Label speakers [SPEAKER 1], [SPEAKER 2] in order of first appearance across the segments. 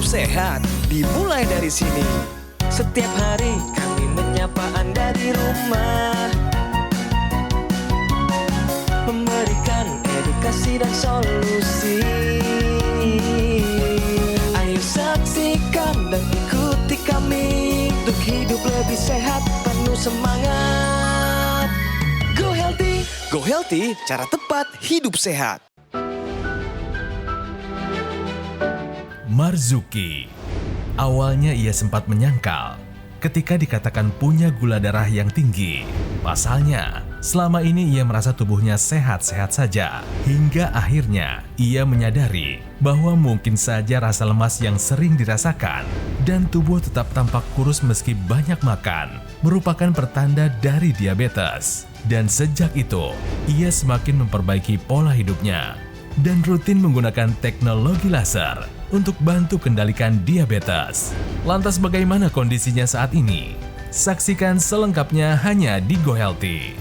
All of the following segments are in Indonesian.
[SPEAKER 1] sehat dimulai dari sini.
[SPEAKER 2] Setiap hari kami menyapa Anda di rumah, memberikan edukasi dan solusi. Ayo saksikan dan ikuti kami untuk hidup lebih sehat, penuh semangat.
[SPEAKER 1] Go Healthy. Go Healthy, cara tepat hidup sehat.
[SPEAKER 3] Marzuki. Awalnya ia sempat menyangkal ketika dikatakan punya gula darah yang tinggi. Pasalnya, selama ini ia merasa tubuhnya sehat-sehat saja. Hingga akhirnya ia menyadari bahwa mungkin saja rasa lemas yang sering dirasakan dan tubuh tetap tampak kurus meski banyak makan merupakan pertanda dari diabetes. Dan sejak itu, ia semakin memperbaiki pola hidupnya dan rutin menggunakan teknologi laser untuk bantu kendalikan diabetes. Lantas bagaimana kondisinya saat ini? Saksikan selengkapnya hanya di Go Healthy.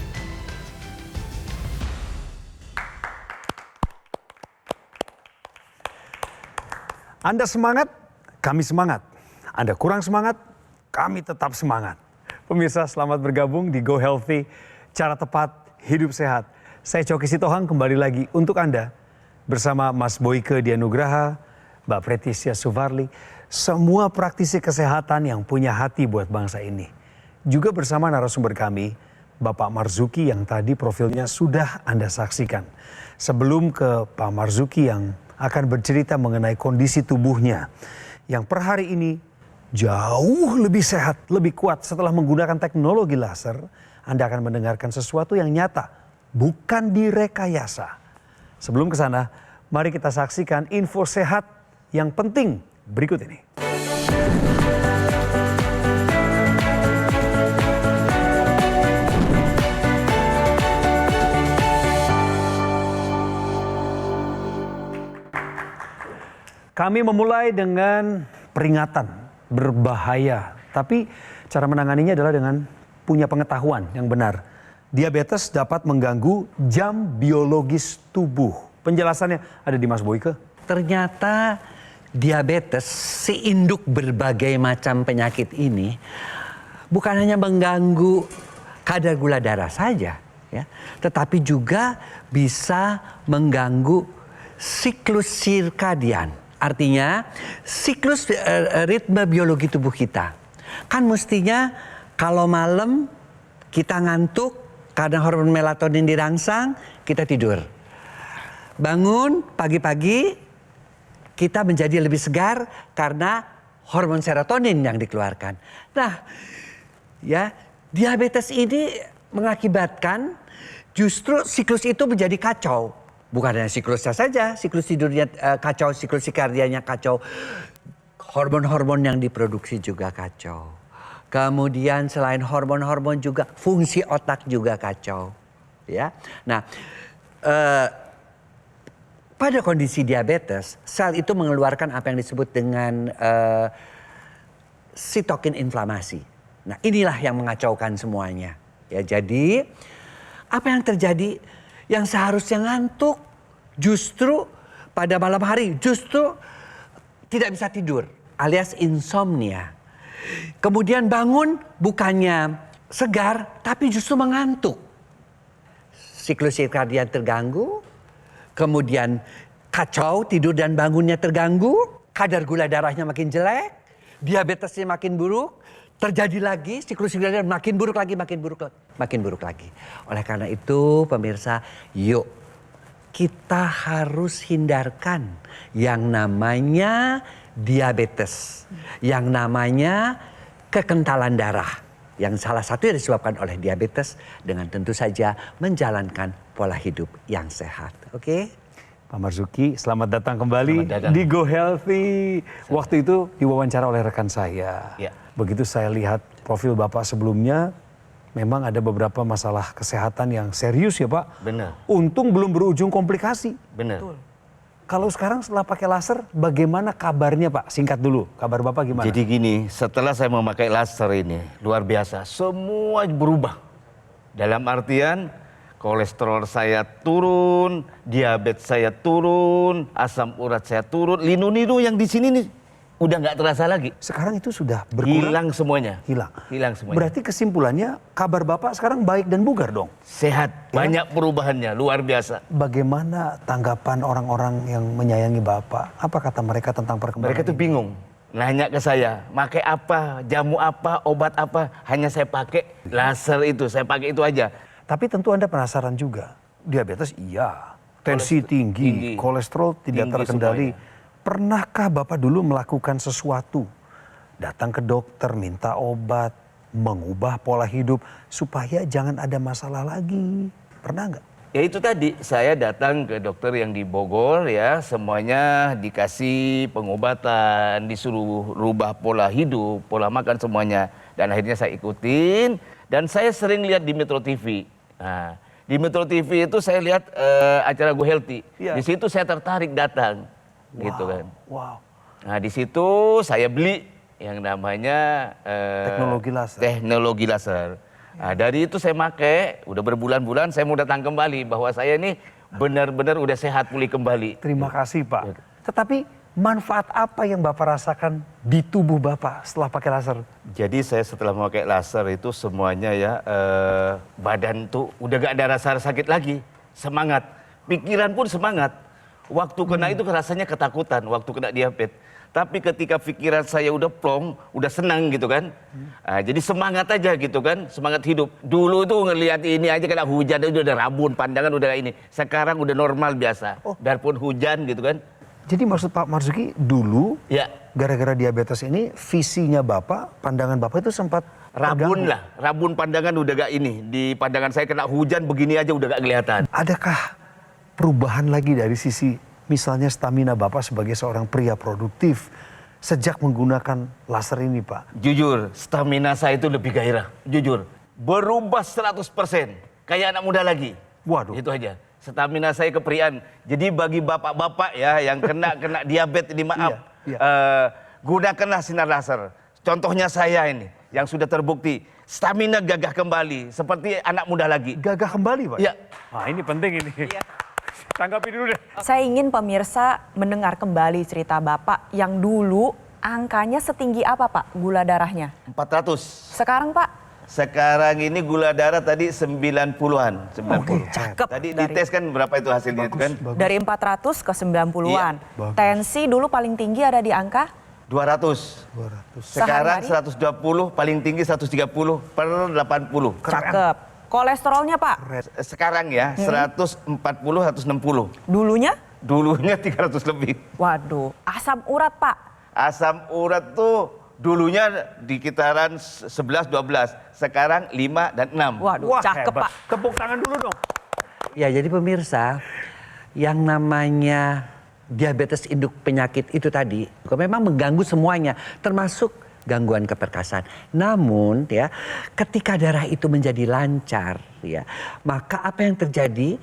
[SPEAKER 4] Anda semangat, kami semangat. Anda kurang semangat, kami tetap semangat. Pemirsa, selamat bergabung di Go Healthy, cara tepat hidup sehat. Saya Coki Sitohang kembali lagi untuk Anda bersama Mas Boyke Dianugraha, Mbak Pretisya Suvarli, semua praktisi kesehatan yang punya hati buat bangsa ini. Juga bersama narasumber kami, Bapak Marzuki yang tadi profilnya sudah Anda saksikan. Sebelum ke Pak Marzuki yang akan bercerita mengenai kondisi tubuhnya yang per hari ini jauh lebih sehat, lebih kuat setelah menggunakan teknologi laser, Anda akan mendengarkan sesuatu yang nyata, bukan direkayasa. Sebelum ke sana, mari kita saksikan info sehat yang penting berikut ini. Kami memulai dengan peringatan berbahaya, tapi cara menanganinya adalah dengan punya pengetahuan yang benar. Diabetes dapat mengganggu jam biologis tubuh. Penjelasannya ada di Mas Boyke.
[SPEAKER 5] Ternyata diabetes, si induk berbagai macam penyakit ini, bukan hanya mengganggu kadar gula darah saja, ya, tetapi juga bisa mengganggu siklus sirkadian. Artinya siklus ritme biologi tubuh kita. Kan mestinya kalau malam kita ngantuk karena hormon melatonin dirangsang, kita tidur. Bangun pagi-pagi kita menjadi lebih segar karena hormon serotonin yang dikeluarkan. Nah, ya, diabetes ini mengakibatkan justru siklus itu menjadi kacau. Bukan hanya siklusnya saja, siklus tidurnya kacau, siklus sirkadiannya kacau. Hormon-hormon yang diproduksi juga kacau. Kemudian selain hormon-hormon juga fungsi otak juga kacau. Ya, nah, pada kondisi diabetes, sel itu mengeluarkan apa yang disebut dengan sitokin inflamasi. Nah, inilah yang mengacaukan semuanya. Ya, jadi apa yang terjadi? Yang seharusnya ngantuk, justru pada malam hari justru tidak bisa tidur, alias insomnia. Kemudian bangun bukannya segar, tapi justru mengantuk. Siklus sirkadian terganggu. Kemudian kacau, tidur dan bangunnya terganggu, kadar gula darahnya makin jelek, diabetesnya makin buruk, terjadi lagi siklus sirkadian makin buruk lagi, makin buruk lagi. Oleh karena itu pemirsa, yuk kita harus hindarkan yang namanya diabetes, yang namanya kekentalan darah. Yang salah satu yang disebabkan oleh diabetes dengan tentu saja menjalankan pola hidup yang sehat. Oke?
[SPEAKER 4] Pak Marzuki, selamat datang kembali di Go Healthy. Waktu itu diwawancara oleh rekan saya.
[SPEAKER 6] Ya.
[SPEAKER 4] Begitu saya lihat profil Bapak sebelumnya, memang ada beberapa masalah kesehatan yang serius ya Pak.
[SPEAKER 6] Benar.
[SPEAKER 4] Untung belum berujung komplikasi.
[SPEAKER 6] Benar.
[SPEAKER 4] Betul. Kalau sekarang setelah pakai laser, bagaimana kabarnya Pak? Singkat dulu, kabar Bapak gimana?
[SPEAKER 6] Jadi gini, setelah saya memakai laser ini, luar biasa, semua berubah. Dalam artian, kolesterol saya turun, diabetes saya turun, asam urat saya turun, linu-linu yang di sini nih udah nggak terasa lagi.
[SPEAKER 4] Sekarang itu sudah berkurang.
[SPEAKER 6] Hilang semuanya.
[SPEAKER 4] Hilang.
[SPEAKER 6] Semuanya.
[SPEAKER 4] Berarti kesimpulannya kabar Bapak sekarang baik dan bugar dong.
[SPEAKER 6] Sehat, banyak perubahannya, luar biasa.
[SPEAKER 4] Bagaimana tanggapan orang-orang yang menyayangi Bapak? Apa kata mereka tentang perkembangan
[SPEAKER 6] Mereka tuh
[SPEAKER 4] ini?
[SPEAKER 6] bingung, nanya ke saya, pakai apa, jamu apa, obat apa. Hanya saya pakai laser itu, saya pakai itu aja.
[SPEAKER 4] Tapi tentu Anda penasaran juga. Diabetes iya, tensi tinggi, kolesterol tidak
[SPEAKER 6] Tinggi
[SPEAKER 4] terkendali.
[SPEAKER 6] semuanya.
[SPEAKER 4] Pernahkah Bapak dulu melakukan sesuatu? Datang ke dokter, minta obat, mengubah pola hidup supaya jangan ada masalah lagi. Pernah nggak?
[SPEAKER 6] Ya itu tadi, saya datang ke dokter yang di Bogor ya, semuanya dikasih pengobatan, disuruh rubah pola hidup, pola makan semuanya. Dan akhirnya saya ikutin, dan saya sering lihat di Metro TV. Nah, di Metro TV itu saya lihat acara Go Healthy.
[SPEAKER 4] Iya.
[SPEAKER 6] Di situ saya tertarik datang, gitu kan.
[SPEAKER 4] Wow.
[SPEAKER 6] Nah di situ saya beli yang namanya
[SPEAKER 4] Teknologi laser.
[SPEAKER 6] Teknologi laser. Nah, dari itu saya pakai, udah berbulan-bulan saya mau datang kembali bahwa saya ini benar-benar udah sehat pulih kembali.
[SPEAKER 4] Terima kasih Pak. Tetapi manfaat apa yang Bapak rasakan di tubuh Bapak setelah pakai laser?
[SPEAKER 6] Jadi saya setelah memakai laser itu semuanya ya badan tuh udah gak ada rasa sakit lagi, semangat, pikiran pun semangat. Waktu kena itu rasanya ketakutan, waktu kena diabetes. Tapi ketika pikiran saya udah plong, udah senang gitu kan. Nah, jadi semangat aja gitu kan, semangat hidup. Dulu tuh ngelihat ini aja kena hujan, udah rabun, pandangan udah ini. Sekarang udah normal biasa, biarpun hujan gitu kan.
[SPEAKER 4] Jadi maksud Pak Marzuki dulu
[SPEAKER 6] Ya,
[SPEAKER 4] gara-gara diabetes ini visinya Bapak, pandangan Bapak itu sempat
[SPEAKER 6] rabun
[SPEAKER 4] terganggu.
[SPEAKER 6] lah, rabun pandangan udah gak ini. Di pandangan saya kena hujan begini aja udah gak kelihatan.
[SPEAKER 4] Adakah perubahan lagi dari sisi misalnya stamina Bapak sebagai seorang pria produktif sejak menggunakan laser ini Pak?
[SPEAKER 6] Jujur, stamina saya itu lebih gairah. Jujur, berubah 100%. Kayak anak muda lagi.
[SPEAKER 4] Waduh.
[SPEAKER 6] Itu aja. Stamina saya keprian. Jadi bagi bapak-bapak ya yang kena diabetes ini maaf.
[SPEAKER 4] Iya.
[SPEAKER 6] Gunakanlah sinar laser. Contohnya saya ini yang sudah terbukti. Stamina gagah kembali. Seperti anak muda lagi.
[SPEAKER 4] Gagah kembali Pak?
[SPEAKER 6] Ya.
[SPEAKER 4] Nah ini penting ini. Tanggapi dulu deh.
[SPEAKER 7] Saya ingin pemirsa mendengar kembali cerita Bapak yang dulu angkanya setinggi apa Pak gula darahnya?
[SPEAKER 6] 400.
[SPEAKER 7] Sekarang Pak?
[SPEAKER 6] Sekarang ini gula darah tadi 90-an. 90.
[SPEAKER 7] Cakep.
[SPEAKER 6] Tadi
[SPEAKER 7] Dari-
[SPEAKER 6] dites kan berapa itu hasilnya itu kan?
[SPEAKER 7] Dari 400 ke 90-an.
[SPEAKER 4] Bagus.
[SPEAKER 7] Tensi dulu paling tinggi ada di angka
[SPEAKER 6] 200.
[SPEAKER 4] 200.
[SPEAKER 6] Sekarang
[SPEAKER 7] Sehari-hari?
[SPEAKER 6] 120, paling tinggi 130 per 80.
[SPEAKER 7] cakep. Kolesterolnya Pak?
[SPEAKER 6] Sekarang ya 140, 160.
[SPEAKER 7] Dulunya?
[SPEAKER 6] Dulunya 300 lebih.
[SPEAKER 7] Waduh. Asam urat Pak?
[SPEAKER 6] Asam urat tuh dulunya di kitaran 11, 12. Sekarang 5 dan 6.
[SPEAKER 7] Waduh, cakep
[SPEAKER 4] hebat.
[SPEAKER 7] Pak.
[SPEAKER 4] Tepuk tangan dulu dong.
[SPEAKER 5] Ya jadi pemirsa, yang namanya diabetes induk penyakit itu tadi memang mengganggu semuanya, termasuk gangguan keperkasaan. Namun ya, ketika darah itu menjadi lancar ya, maka apa yang terjadi?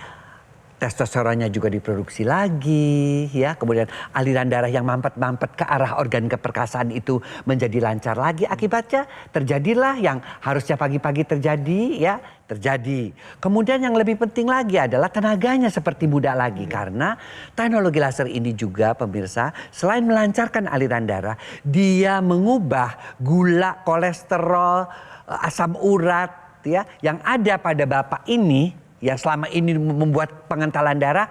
[SPEAKER 5] Testosteronnya juga diproduksi lagi ya, kemudian aliran darah yang mampet-mampet ke arah organ keperkasaan itu menjadi lancar lagi, akibatnya terjadilah yang harusnya pagi-pagi terjadi ya, terjadi. Kemudian yang lebih penting lagi adalah tenaganya seperti muda lagi, karena teknologi laser ini juga pemirsa selain melancarkan aliran darah, dia mengubah gula, kolesterol, asam urat ya yang ada pada Bapak ini yang selama ini membuat pengentalan darah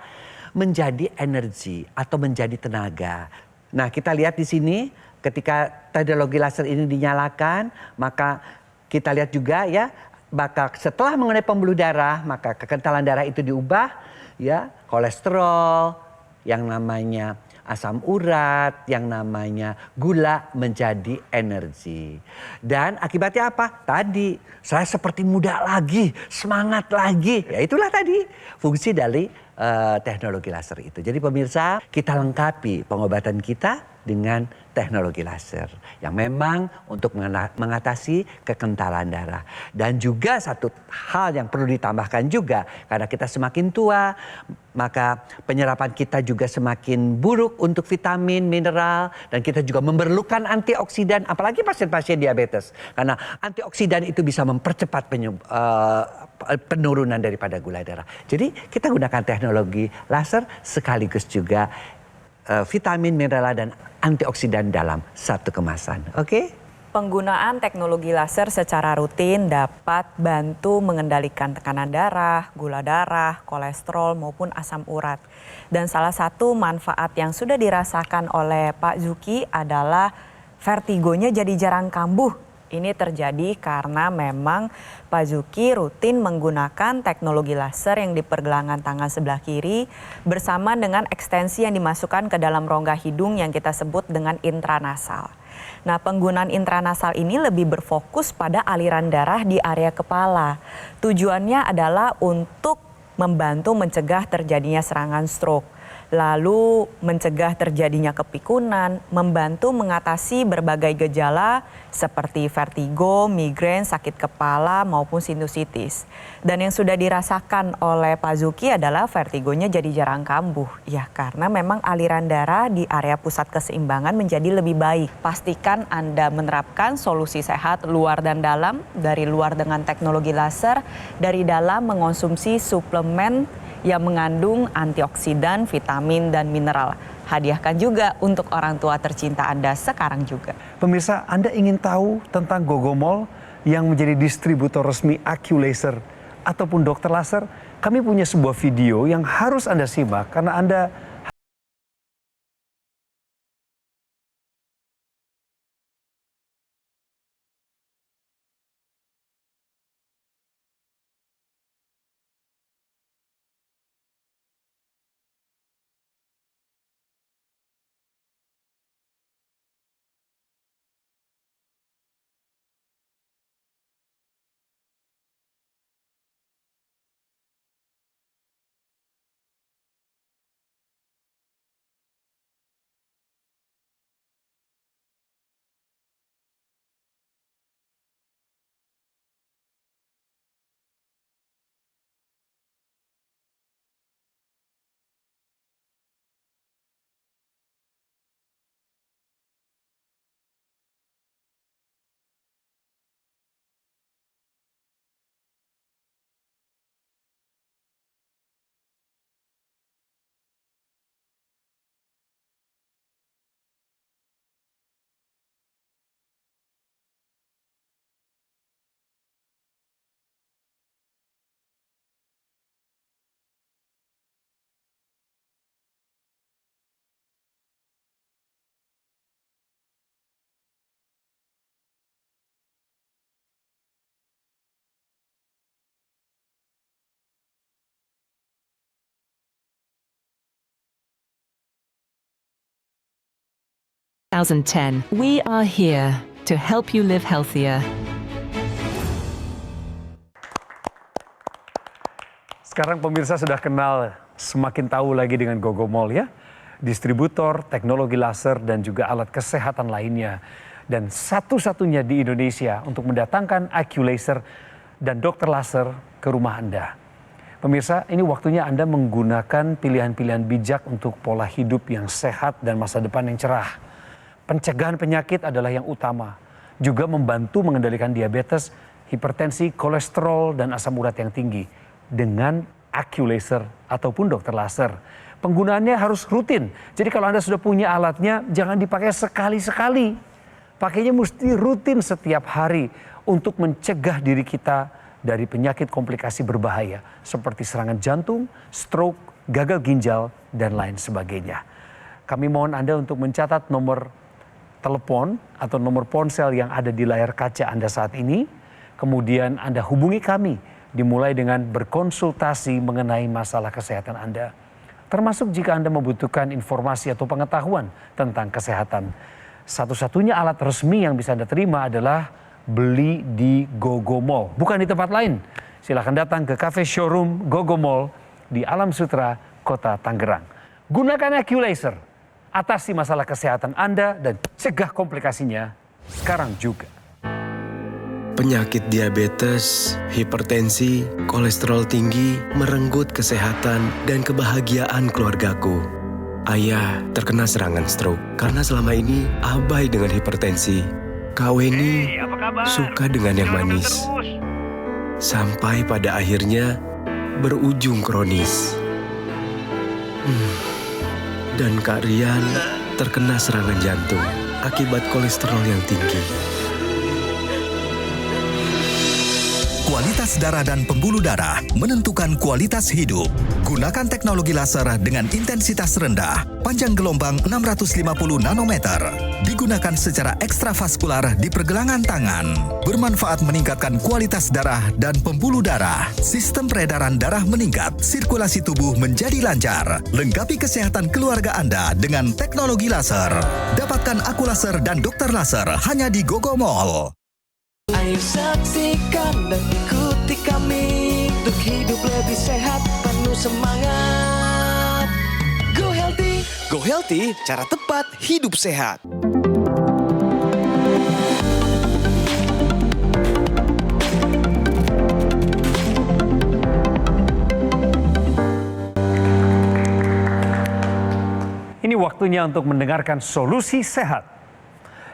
[SPEAKER 5] menjadi energi atau menjadi tenaga. Nah, kita lihat di sini ketika teknologi laser ini dinyalakan, maka kita lihat juga ya, maka setelah mengenai pembuluh darah, maka kekentalan darah itu diubah ya, kolesterol, yang namanya asam urat, yang namanya gula menjadi energi. Dan akibatnya apa? Tadi saya seperti muda lagi, semangat lagi. Ya itulah tadi fungsi dari teknologi laser itu. Jadi pemirsa, kita lengkapi pengobatan kita dengan teknologi laser yang memang untuk mengatasi kekentalan darah. Dan juga satu hal yang perlu ditambahkan juga, karena kita semakin tua, maka penyerapan kita juga semakin buruk untuk vitamin, mineral, dan kita juga memerlukan antioksidan, apalagi pasien-pasien diabetes. Karena antioksidan itu bisa mempercepat penurunan daripada gula darah. Jadi kita gunakan teknologi laser sekaligus juga vitamin, mineral, dan antioksidan dalam satu kemasan. Oke?
[SPEAKER 7] Penggunaan teknologi laser secara rutin dapat bantu mengendalikan tekanan darah, gula darah, kolesterol maupun asam urat. Dan salah satu manfaat yang sudah dirasakan oleh Pak Zuki adalah vertigonya jadi jarang kambuh. Ini terjadi karena memang Pak Zuki rutin menggunakan teknologi laser yang di pergelangan tangan sebelah kiri bersama dengan ekstensi yang dimasukkan ke dalam rongga hidung yang kita sebut dengan intranasal. Nah, penggunaan intranasal ini lebih berfokus pada aliran darah di area kepala. Tujuannya adalah untuk membantu mencegah terjadinya serangan stroke. Lalu mencegah terjadinya kepikunan, membantu mengatasi berbagai gejala seperti vertigo, migrain, sakit kepala maupun sinusitis. Dan yang sudah dirasakan oleh Pak Zuki adalah vertigonya jadi jarang kambuh. Ya, karena memang aliran darah di area pusat keseimbangan menjadi lebih baik. Pastikan Anda menerapkan solusi sehat luar dan dalam, dari luar dengan teknologi laser, dari dalam mengonsumsi suplemen yang mengandung antioksidan, vitamin, dan mineral. Hadiahkan juga untuk orang tua tercinta Anda sekarang juga.
[SPEAKER 4] Pemirsa, Anda ingin tahu tentang Gogomol yang menjadi distributor resmi AccuLaser ataupun dokter laser? Kami punya sebuah video yang harus Anda simak karena Anda
[SPEAKER 8] We are here to help you live healthier.
[SPEAKER 4] sekarang pemirsa sudah kenal, semakin tahu lagi dengan Gogomol ya. Distributor, teknologi laser, dan juga alat kesehatan lainnya. Dan satu-satunya di Indonesia untuk mendatangkan AccuLaser dan dokter laser ke rumah Anda. Pemirsa, ini waktunya Anda menggunakan pilihan-pilihan bijak untuk pola hidup yang sehat dan masa depan yang cerah. Pencegahan penyakit adalah yang utama. Juga membantu mengendalikan diabetes, hipertensi, kolesterol, dan asam urat yang tinggi. Dengan AccuLaser ataupun dokter laser. Penggunaannya harus rutin. Jadi kalau Anda sudah punya alatnya, jangan dipakai sekali-sekali. Pakainya mesti rutin setiap hari untuk mencegah diri kita dari penyakit komplikasi berbahaya seperti serangan jantung, stroke, gagal ginjal, dan lain sebagainya. Kami mohon Anda untuk mencatat nomor telepon atau nomor ponsel yang ada di layar kaca Anda saat ini. Kemudian Anda hubungi kami, dimulai dengan berkonsultasi mengenai masalah kesehatan Anda. Termasuk jika Anda membutuhkan informasi atau pengetahuan tentang kesehatan. Satu-satunya alat resmi yang bisa Anda terima adalah beli di Gogomol, bukan di tempat lain. Silakan datang ke cafe showroom Gogomol di Alam Sutra, Kota Tangerang. Gunakan AccuLaser, atasi masalah kesehatan Anda dan cegah komplikasinya sekarang juga.
[SPEAKER 1] Penyakit diabetes, hipertensi, kolesterol tinggi merenggut kesehatan dan kebahagiaan keluargaku. Ayah terkena serangan stroke karena selama ini abai dengan hipertensi. Kak Weni suka dengan yang manis. Sampai pada akhirnya berujung kronis. Dan Kak Rian terkena serangan jantung akibat kolesterol yang tinggi.
[SPEAKER 9] Kualitas darah dan pembuluh darah menentukan kualitas hidup. Gunakan teknologi laser dengan intensitas rendah, panjang gelombang 650 nanometer. Digunakan secara ekstravaskular di pergelangan tangan. Bermanfaat meningkatkan kualitas darah dan pembuluh darah. Sistem peredaran darah meningkat, sirkulasi tubuh menjadi lancar. Lengkapi kesehatan keluarga Anda dengan teknologi laser. Dapatkan aku laser dan dokter laser hanya di Gogo Mall.
[SPEAKER 2] Ayo saksikan dan ikuti kami untuk hidup lebih sehat, penuh semangat.
[SPEAKER 1] Go Healthy. Go Healthy, cara tepat hidup sehat.
[SPEAKER 4] Ini waktunya untuk mendengarkan solusi sehat.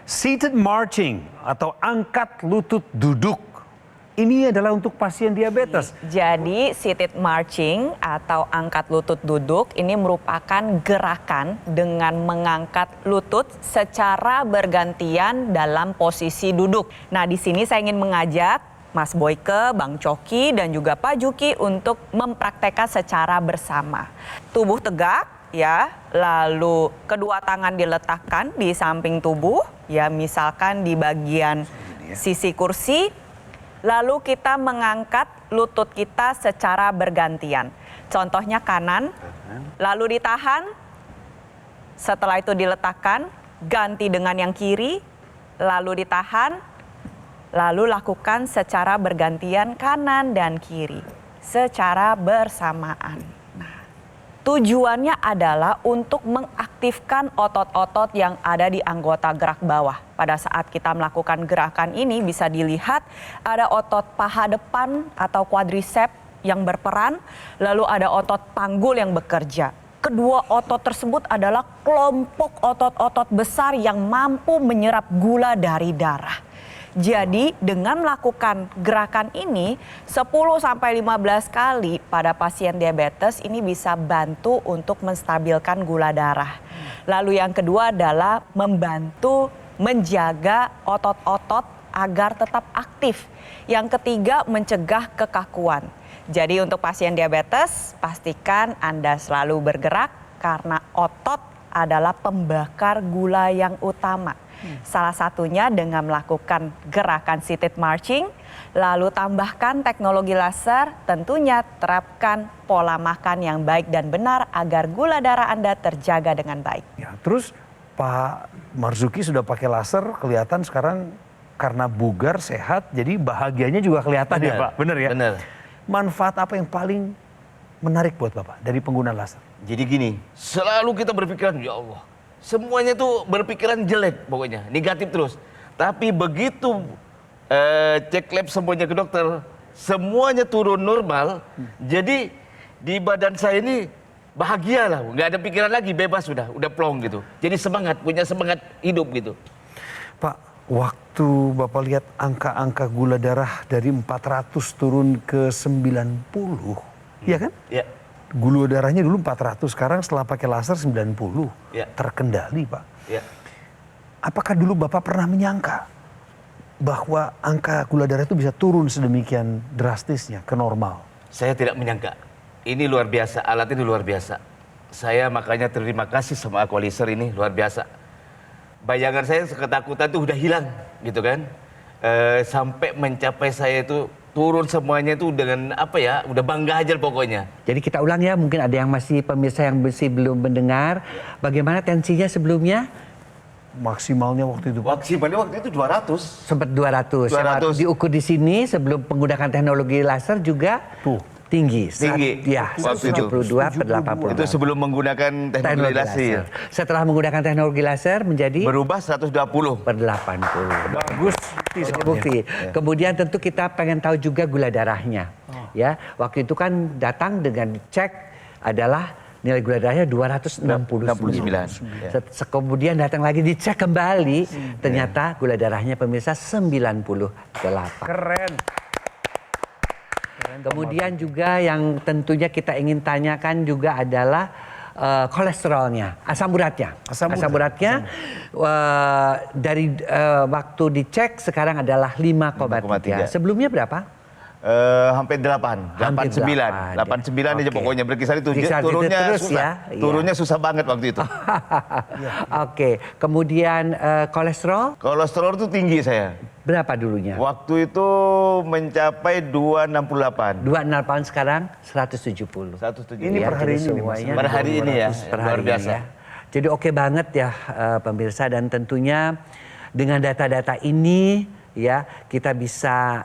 [SPEAKER 4] Seated marching atau angkat lutut duduk. Ini adalah untuk pasien diabetes.
[SPEAKER 7] Jadi seated marching atau angkat lutut duduk ini merupakan gerakan dengan mengangkat lutut secara bergantian dalam posisi duduk. Nah, di sini saya ingin mengajak Mas Boyke, Bang Coki, dan juga Pak Juki untuk mempraktekkan secara bersama. Tubuh tegak, ya, lalu kedua tangan diletakkan di samping tubuh, ya, misalkan di bagian sisi kursi, lalu kita mengangkat lutut kita secara bergantian. Contohnya kanan, lalu ditahan, setelah itu diletakkan, ganti dengan yang kiri, lalu ditahan, lalu lakukan secara bergantian kanan dan kiri, secara bersamaan. Tujuannya adalah untuk mengaktifkan otot-otot yang ada di anggota gerak bawah. Pada saat kita melakukan gerakan ini bisa dilihat ada otot paha depan atau quadriceps yang berperan, lalu ada otot panggul yang bekerja. Kedua otot tersebut adalah kelompok otot-otot besar yang mampu menyerap gula dari darah. Jadi dengan melakukan gerakan ini 10-15 kali pada pasien diabetes ini bisa bantu untuk menstabilkan gula darah. Lalu yang kedua adalah membantu menjaga otot-otot agar tetap aktif. Yang ketiga mencegah kekakuan. Jadi untuk pasien diabetes pastikan Anda selalu bergerak karena otot adalah pembakar gula yang utama. Salah satunya dengan melakukan gerakan seated marching, lalu tambahkan teknologi laser, tentunya terapkan pola makan yang baik dan benar agar gula darah Anda terjaga dengan baik.
[SPEAKER 4] Ya, terus Pak Marzuki sudah pakai laser, kelihatan sekarang karena bugar, sehat, jadi bahagianya juga kelihatan ya Pak, benar ya?
[SPEAKER 6] Benar.
[SPEAKER 4] Manfaat apa yang paling menarik buat Bapak dari penggunaan laser?
[SPEAKER 6] Jadi gini, selalu kita berpikiran, ya Allah, semuanya tuh berpikiran jelek pokoknya, negatif terus. Tapi begitu cek lab semuanya ke dokter, semuanya turun normal. Jadi di badan saya ini bahagia lah, nggak ada pikiran lagi, bebas udah plong gitu. Jadi semangat, punya semangat hidup gitu.
[SPEAKER 4] Pak, waktu Bapak lihat angka-angka gula darah dari 400 turun ke 90, iya kan?
[SPEAKER 6] Ya.
[SPEAKER 4] Gula darahnya dulu 400, sekarang setelah pakai laser 90.
[SPEAKER 6] Ya.
[SPEAKER 4] Terkendali, Pak.
[SPEAKER 6] Ya.
[SPEAKER 4] Apakah dulu Bapak pernah menyangka bahwa angka gula darah itu bisa turun sedemikian drastisnya ke normal?
[SPEAKER 6] Saya tidak menyangka. Ini luar biasa, alat ini luar biasa. Saya makanya terima kasih sama Aqualaser ini, luar biasa. Bayangan saya ketakutan itu udah hilang gitu kan. Sampai mencapai saya itu turun semuanya itu dengan apa ya, udah bangga aja pokoknya.
[SPEAKER 5] Jadi kita ulang ya, mungkin ada yang masih pemirsa yang masih belum mendengar. Bagaimana tensinya sebelumnya?
[SPEAKER 4] Maksimalnya waktu itu, Pak?
[SPEAKER 6] Maksimalnya waktu itu 200.
[SPEAKER 5] Sempat 200. Yang diukur di sini sebelum menggunakan teknologi laser juga tinggi. Ya,
[SPEAKER 6] waktu itu
[SPEAKER 5] 72/80.
[SPEAKER 6] Itu sebelum menggunakan teknologi laser.
[SPEAKER 5] Setelah menggunakan teknologi laser menjadi
[SPEAKER 6] berubah 120/80.
[SPEAKER 4] Bagus.
[SPEAKER 5] Bukti. Kemudian tentu kita pengen tahu juga gula darahnya. Ya, waktu itu kan datang dengan cek adalah nilai gula darahnya 269. Kemudian datang lagi dicek kembali, ternyata gula darahnya pemirsa 98.
[SPEAKER 4] Keren.
[SPEAKER 5] Kemudian juga yang tentunya kita ingin tanyakan juga adalah kolesterolnya, asam uratnya. Asam uratnya dari waktu dicek sekarang adalah 5,3. Sebelumnya berapa?
[SPEAKER 6] Hampir 8, 89 aja pokoknya berkisar itu. Turunnya
[SPEAKER 5] terus
[SPEAKER 6] susah.
[SPEAKER 5] ya.
[SPEAKER 6] Turunnya susah banget waktu itu.
[SPEAKER 5] Oke, kemudian kolesterol?
[SPEAKER 6] Kolesterol itu tinggi saya.
[SPEAKER 5] Berapa dulunya?
[SPEAKER 6] Waktu itu mencapai 268.
[SPEAKER 5] 268 sekarang 170.
[SPEAKER 6] 170.
[SPEAKER 4] Ini per hari ini,
[SPEAKER 5] semuanya
[SPEAKER 6] per hari ini ya, luar biasa.
[SPEAKER 5] Ya. Jadi oke banget ya pemirsa, dan tentunya dengan data-data ini ya kita bisa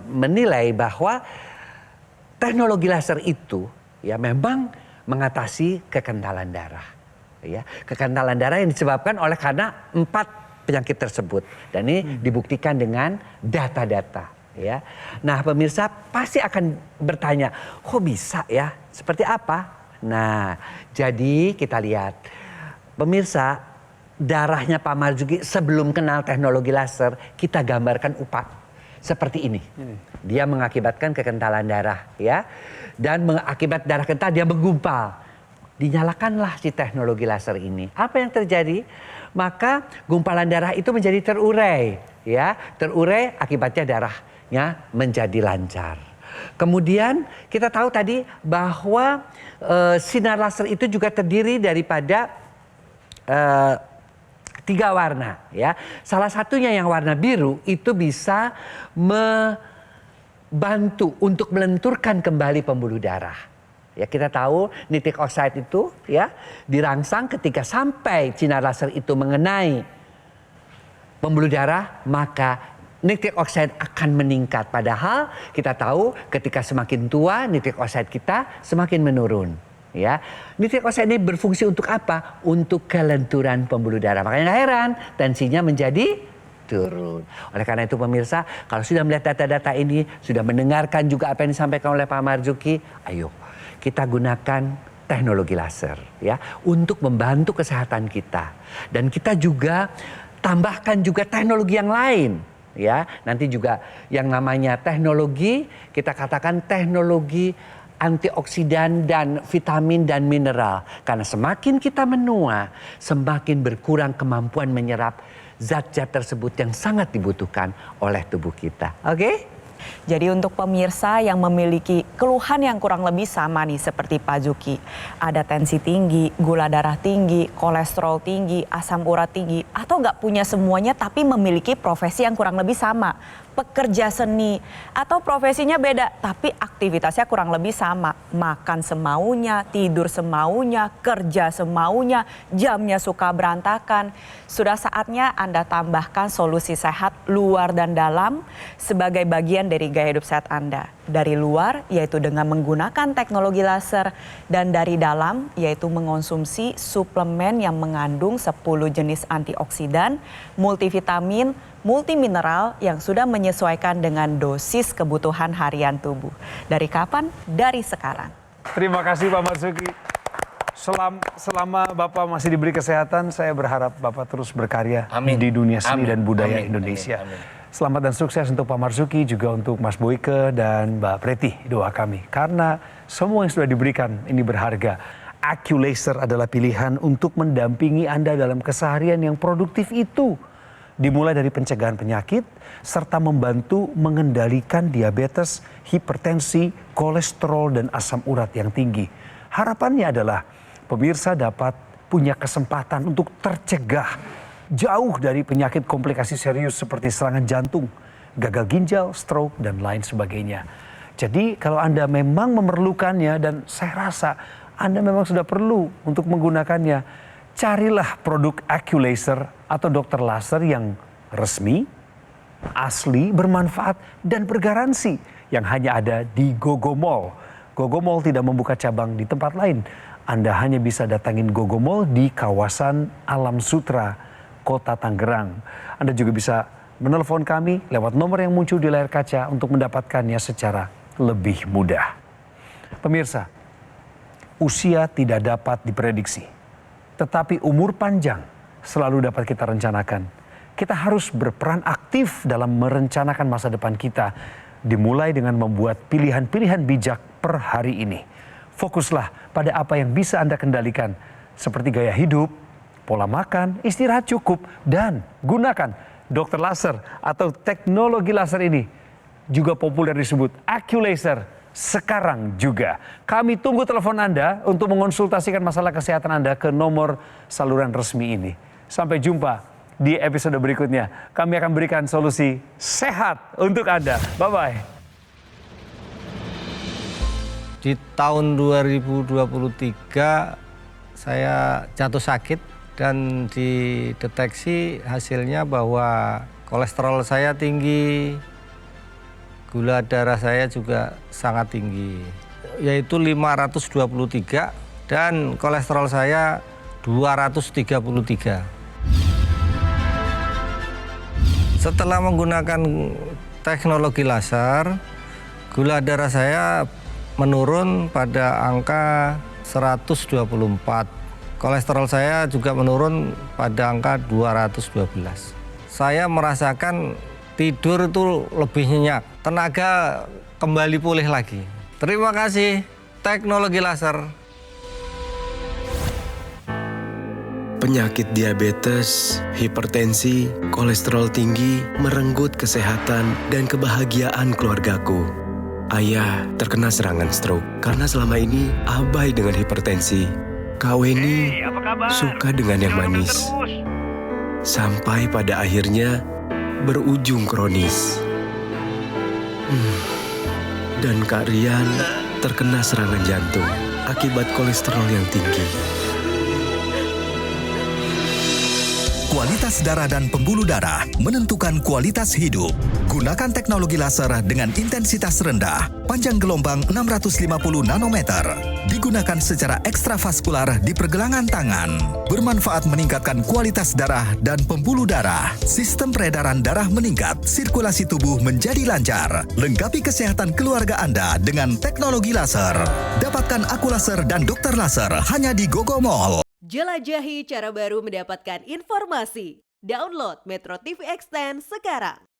[SPEAKER 5] menilai bahwa teknologi laser itu ya memang mengatasi kekentalan darah. Ya, kekentalan darah yang disebabkan oleh karena 4 penyakit tersebut, dan ini dibuktikan dengan data-data. Ya, nah pemirsa pasti akan bertanya, kok bisa ya? Seperti apa? Nah, jadi kita lihat, pemirsa, darahnya Pak Marzuki sebelum kenal teknologi laser, kita gambarkan seperti ini. Dia mengakibatkan kekentalan darah, ya, dan mengakibat darah kental dia menggumpal. Dinyalakanlah si teknologi laser ini. Apa yang terjadi? Maka gumpalan darah itu menjadi terurai, ya, terurai, akibatnya darahnya menjadi lancar. Kemudian kita tahu tadi bahwa sinar laser itu juga terdiri daripada 3 warna, ya. Salah satunya yang warna biru itu bisa membantu untuk melenturkan kembali pembuluh darah. Ya, kita tahu nitric oxide itu ya dirangsang ketika sampai sinar laser itu mengenai pembuluh darah, maka nitric oxide akan meningkat. Padahal kita tahu ketika semakin tua nitric oxide kita semakin menurun. Ya, nitric oxide ini berfungsi untuk apa? Untuk kelenturan pembuluh darah. Makanya nggak heran tensinya menjadi turun. Oleh karena itu pemirsa, kalau sudah melihat data-data ini, sudah mendengarkan juga apa yang disampaikan oleh Pak Marzuki, ayo kita gunakan teknologi laser ya untuk membantu kesehatan kita. Dan kita juga tambahkan juga teknologi yang lain. Ya, nanti juga yang namanya teknologi, kita katakan teknologi antioksidan dan vitamin dan mineral. Karena semakin kita menua, semakin berkurang kemampuan menyerap zat-zat tersebut yang sangat dibutuhkan oleh tubuh kita. Oke?
[SPEAKER 7] Jadi untuk pemirsa yang memiliki keluhan yang kurang lebih sama nih seperti Pak Zuki. Ada tensi tinggi, gula darah tinggi, kolesterol tinggi, asam urat tinggi. Atau nggak punya semuanya tapi memiliki profesi yang kurang lebih sama. Pekerja seni atau profesinya beda tapi aktivitasnya kurang lebih sama. Makan semaunya, tidur semaunya, kerja semaunya, jamnya suka berantakan. Sudah saatnya Anda tambahkan solusi sehat luar dan dalam sebagai bagian dari gaya hidup sehat Anda. Dari luar yaitu dengan menggunakan teknologi laser, dan dari dalam yaitu mengonsumsi suplemen yang mengandung 10 jenis antioksidan, multivitamin, multimineral yang sudah menyesuaikan dengan dosis kebutuhan harian tubuh. Dari kapan? Dari sekarang.
[SPEAKER 4] Terima kasih Pak Marzuki. Selama Bapak masih diberi kesehatan, saya berharap Bapak terus berkarya di dunia seni dan budaya Indonesia. Amin. Selamat dan sukses untuk Pak Marzuki, juga untuk Mas Boyke dan Mbak Preti, doa kami. Karena semua yang sudah diberikan ini berharga. AccuLaser adalah pilihan untuk mendampingi Anda dalam keseharian yang produktif itu. Dimulai dari pencegahan penyakit, serta membantu mengendalikan diabetes, hipertensi, kolesterol, dan asam urat yang tinggi. Harapannya adalah pemirsa dapat punya kesempatan untuk tercegah jauh dari penyakit komplikasi serius seperti serangan jantung, gagal ginjal, stroke, dan lain sebagainya. Jadi kalau Anda memang memerlukannya, dan saya rasa Anda memang sudah perlu untuk menggunakannya, carilah produk AccuLaser atau dokter laser yang resmi, asli, bermanfaat, dan bergaransi yang hanya ada di Gogomall. Gogomall tidak membuka cabang di tempat lain. Anda hanya bisa datangin Gogomall di kawasan Alam Sutra, Kota Tangerang. Anda juga bisa menelpon kami lewat nomor yang muncul di layar kaca untuk mendapatkannya secara lebih mudah. Pemirsa, usia tidak dapat diprediksi, tetapi umur panjang selalu dapat kita rencanakan. Kita harus berperan aktif dalam merencanakan masa depan kita, dimulai dengan membuat pilihan-pilihan bijak per hari ini. Fokuslah pada apa yang bisa Anda kendalikan, seperti gaya hidup, pola makan, istirahat cukup, dan gunakan dokter laser atau teknologi laser ini. Juga populer disebut AccuLaser sekarang juga. Kami tunggu telepon Anda untuk mengonsultasikan masalah kesehatan Anda ke nomor saluran resmi ini. Sampai jumpa di episode berikutnya. Kami akan berikan solusi sehat untuk Anda. Bye-bye.
[SPEAKER 10] Di tahun 2023 saya jatuh sakit dan dideteksi hasilnya bahwa kolesterol saya tinggi, gula darah saya juga sangat tinggi, yaitu 523 dan kolesterol saya 233. Setelah menggunakan teknologi laser, gula darah saya menurun pada angka 124. Kolesterol saya juga menurun pada angka 212. Saya merasakan tidur itu lebih nyenyak, tenaga kembali pulih lagi. Terima kasih teknologi laser.
[SPEAKER 1] Penyakit diabetes, hipertensi, kolesterol tinggi merenggut kesehatan dan kebahagiaan keluargaku. Ayah terkena serangan stroke karena selama ini abai dengan hipertensi. Kak Weni suka dengan yang manis. Sampai pada akhirnya berujung kronis. Dan Kak Rian terkena serangan jantung akibat kolesterol yang tinggi.
[SPEAKER 9] Kualitas darah dan pembuluh darah menentukan kualitas hidup. Gunakan teknologi laser dengan intensitas rendah, panjang gelombang 650 nanometer. Digunakan secara ekstravaskular di pergelangan tangan. Bermanfaat meningkatkan kualitas darah dan pembuluh darah. Sistem peredaran darah meningkat, sirkulasi tubuh menjadi lancar. Lengkapi kesehatan keluarga Anda dengan teknologi laser. Dapatkan AccuLaser dan dokter laser hanya di GoGo Mall.
[SPEAKER 11] Jelajahi cara baru mendapatkan informasi. Download Metro TV Extend sekarang.